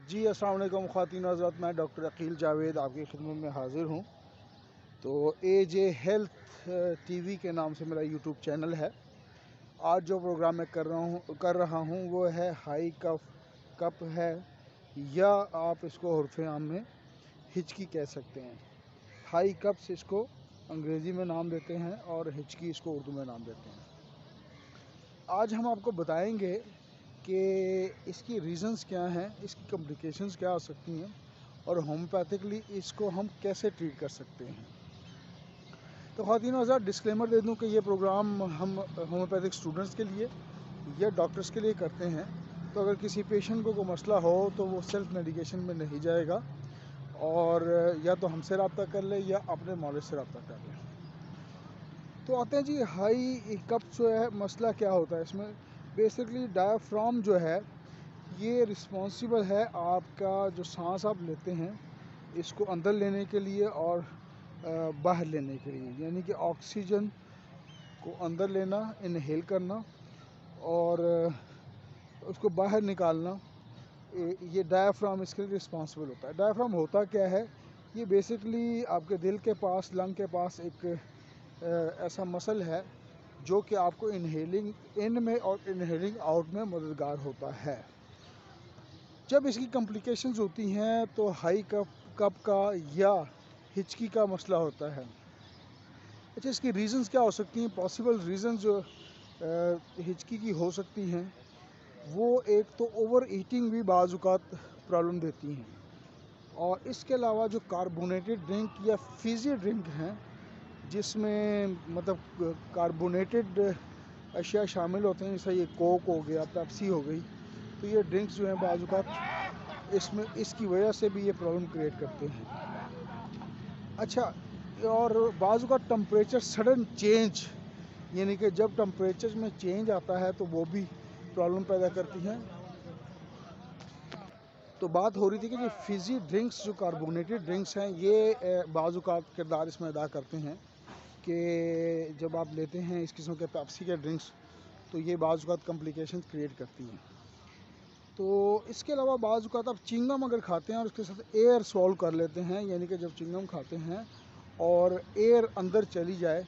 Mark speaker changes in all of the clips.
Speaker 1: جی السلام علیکم خواتین حضرات، میں ڈاکٹر عقیل جاوید آپ کی خدمت میں حاضر ہوں۔ تو اے جے ہیلتھ ٹی وی کے نام سے میرا یوٹیوب چینل ہے۔ آج جو پروگرام میں کر رہا ہوں وہ ہے ہائی کپ ہے، یا آپ اس کو حرف عام میں ہچکی کہہ سکتے ہیں۔ ہائی کپس اس کو انگریزی میں نام دیتے ہیں اور ہچکی اس کو اردو میں نام دیتے ہیں۔ آج ہم آپ کو بتائیں گے کہ اس کی ریزنز کیا ہیں، اس کی کمپلیکیشنز کیا ہو سکتی ہیں، اور ہومیوپیتھکلی اس کو ہم کیسے ٹریٹ کر سکتے ہیں۔ تو خواتین حضرات، ڈسکلیمر دے دوں کہ یہ پروگرام ہم ہومیوپیتھک اسٹوڈنٹس کے لیے یا ڈاکٹرز کے لیے کرتے ہیں۔ تو اگر کسی پیشنٹ کو کوئی مسئلہ ہو تو وہ سیلف میڈیکیشن میں نہیں جائے گا، اور یا تو ہم سے رابطہ کر لے یا اپنے مالج سے رابطہ کر لے۔ تو آتے ہیں جی، ہائی کپ جو ہے مسئلہ کیا ہوتا ہے اس میں۔ بیسکلی ڈایافرام جو ہے یہ رسپانسیبل ہے آپ کا جو سانس آپ لیتے ہیں اس کو اندر لینے کے لیے اور باہر لینے کے لیے، یعنی کہ آکسیجن کو اندر لینا، انہیل کرنا، اور اس کو باہر نکالنا، یہ ڈایافرام اس کے لیے رسپانسیبل ہوتا ہے۔ ڈایافرام ہوتا کیا ہے؟ یہ بیسکلی آپ کے دل کے پاس، لنگ کے پاس ایک ایسا مسل ہے جو کہ آپ کو انہیلنگ ان میں اور انہیلنگ آؤٹ میں مددگار ہوتا ہے۔ جب اس کی کمپلیکیشنز ہوتی ہیں تو ہائی کپ کا یا ہچکی کا مسئلہ ہوتا ہے۔ اچھا، اس کی ریزنز کیا ہو سکتی ہیں؟ پاسبل ریزنز جو ہچکی کی ہو سکتی ہیں وہ ایک تو اوور ایٹنگ بھی بعض اوقات پرابلم دیتی ہیں، اور اس کے علاوہ جو کاربونیٹڈ ڈرنک یا فیزی ڈرنک ہیں جس میں مطلب کاربونیٹڈ اشیاء شامل ہوتے ہیں، جیسے یہ کوک ہو گیا، پیپسی ہو گئی، تو یہ ڈرنکس جو ہیں بعض اوقات اس کی وجہ سے بھی یہ پرابلم کریٹ کرتے ہیں۔ اچھا، اور بعض اوقات ٹمپریچر سڈن چینج، یعنی کہ جب ٹمپریچر میں چینج آتا ہے تو وہ بھی پرابلم پیدا کرتی ہیں۔ تو بات ہو رہی تھی کہ جو فیزی ڈرنکس، جو کاربونیٹڈ ڈرنکس ہیں، یہ بعض اوقات کردار اس میں ادا کرتے ہیں کہ جب آپ لیتے ہیں اس قسم کے پیپسی کے ڈرنکس تو یہ بعض اوقات کمپلیکیشنز کریٹ کرتی ہیں۔ تو اس کے علاوہ بعض اوقات آپ چنگم اگر کھاتے ہیں اور اس کے ساتھ ایئر سوالو کر لیتے ہیں، یعنی کہ جب چنگم کھاتے ہیں اور ایئر اندر چلی جائے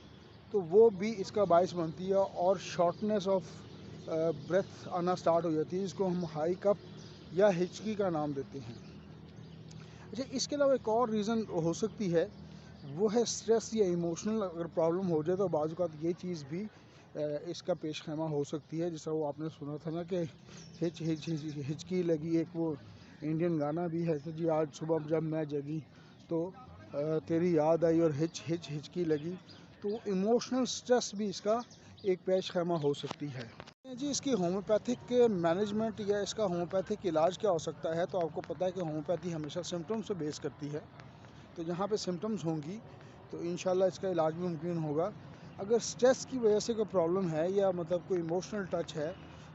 Speaker 1: تو وہ بھی اس کا باعث بنتی ہے، اور شارٹنیس آف بریتھ آنا سٹارٹ ہو جاتی ہے، جس کو ہم ہائی کپ یا ہچکی کا نام دیتے ہیں۔ اچھا، اس کے علاوہ ایک اور ریزن ہو سکتی ہے، وہ ہے سٹریس یا ایموشنل اگر پرابلم ہو جائے تو بعض اوقات یہ چیز بھی اس کا پیش خیمہ ہو سکتی ہے۔ جس طرح وہ آپ نے سنا تھا نا کہ ہچکی لگی، ایک وہ انڈین گانا بھی ہے کہ جی آج صبح جب میں جگی تو تیری یاد آئی اور ہچکی لگی، تو ایموشنل سٹریس بھی اس کا ایک پیش خیمہ ہو سکتی ہے۔ جی، اس کی ہومیوپیتھک مینجمنٹ یا اس کا ہومیوپیتھک علاج کیا ہو سکتا ہے؟ تو آپ کو پتہ ہے کہ ہومیوپیتھی ہمیشہ سمٹمز سے بیس کرتی ہے، تو جہاں پہ سمٹمز ہوں گی تو انشاءاللہ اس کا علاج بھی ممکن ہوگا۔ اگر سٹریس کی وجہ سے کوئی پرابلم ہے یا مطلب کوئی ایموشنل ٹچ ہے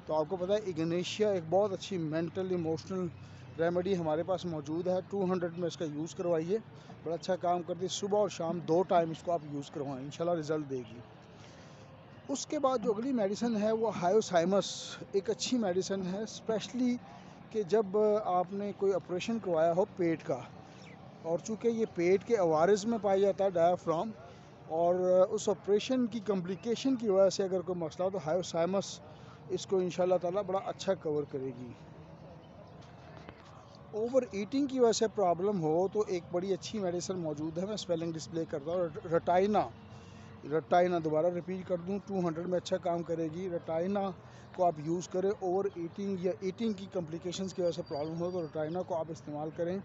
Speaker 1: تو آپ کو پتہ ہے اگنیشیا ایک بہت اچھی مینٹل ایموشنل ریمیڈی ہمارے پاس موجود ہے۔ 200 میں اس کا یوز کروائیے، بڑا اچھا کام کرتی ہے۔ صبح اور شام 2 ٹائم اس کو آپ یوز کروائیں، انشاءاللہ رزلٹ دے گی۔ اس کے بعد جو اگلی میڈیسن ہے وہ ہائیوسائمس، ایک اچھی میڈیسن ہے، اسپیشلی کہ جب آپ نے کوئی آپریشن کروایا ہو پیٹ کا، اور چونکہ یہ پیٹ کے عوارض میں پایا جاتا ہے ڈایافرام، اور اس آپریشن کی کمپلیکیشن کی وجہ سے اگر کوئی مسئلہ ہو تو ہائیوسائمس اس کو انشاءاللہ تعالیٰ بڑا اچھا کور کرے گی۔ اوور ایٹنگ کی وجہ سے پرابلم ہو تو ایک بڑی اچھی میڈیسن موجود ہے، میں اسپیلنگ ڈسپلے کرتا ہوں، رٹائنا دوبارہ ریپیٹ کر دوں، 200 میں اچھا کام کرے گی۔ رٹائنا کو آپ یوز کریں، اوور ایٹنگ یا ایٹنگ کی کمپلیکیشنز کی وجہ سے پرابلم ہو تو رٹائنا کو آپ استعمال کریں،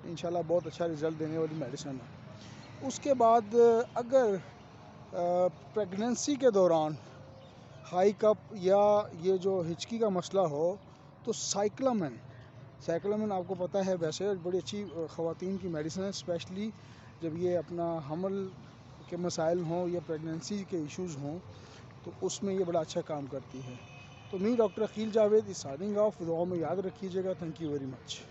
Speaker 1: انشاءاللہ بہت اچھا رزلٹ دینے والی میڈیسن ہے۔ اس کے بعد اگر پریگننسی کے دوران ہائی کپ یا یہ جو ہچکی کا مسئلہ ہو تو سائکلامن آپ کو پتہ ہے ویسے بڑی اچھی خواتین کی میڈیسن ہے، اسپیشلی جب یہ اپنا حمل کے مسائل ہوں یا پریگننسی کے ایشوز ہوں تو اس میں یہ بڑا اچھا کام کرتی ہے۔ تو میں ڈاکٹر عقیل جاوید اس سائننگ آف، دعاؤں میں یاد رکھیے گا۔ Thank you very much.